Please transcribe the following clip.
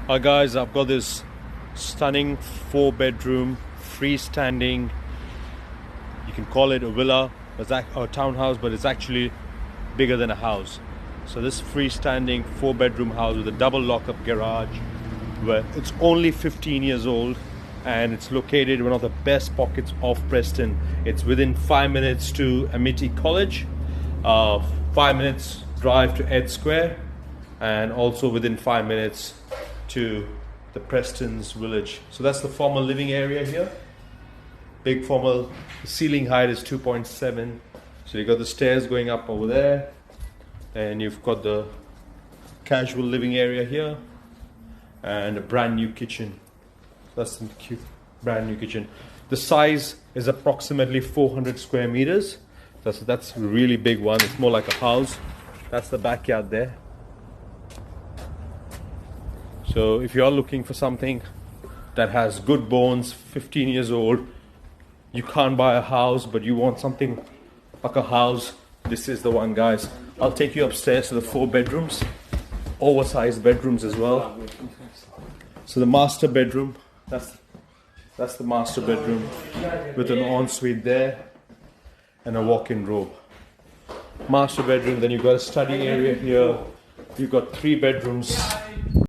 Hi guys, I've got this stunning 4-bedroom freestanding, you can call it a villa or townhouse, but it's actually bigger than a house. So this freestanding 4-bedroom house with a double lock-up garage, where it's only 15 years old and it's located in one of the best pockets of Preston. It's within 5 minutes to Amity College, 5 minutes drive to Ed Square, and also within 5 minutes to the Prestons village. So that's the formal living area here. Big formal, the ceiling height is 2.7. So you've got the stairs going up over there, and you've got the casual living area here, and a brand new kitchen. That's the cute brand new kitchen. The size is approximately 400 square meters. That's a really big one. It's more like a house. That's the backyard there. So if you're looking for something that has good bones, 15 years old, you can't buy a house, but you want something like a house, this is the one, guys. I'll take you upstairs to the 4 bedrooms, oversized bedrooms as well. So the master bedroom, that's the master bedroom with an ensuite there and a walk-in robe. Master bedroom, then you've got a study area here. You've got 3 bedrooms.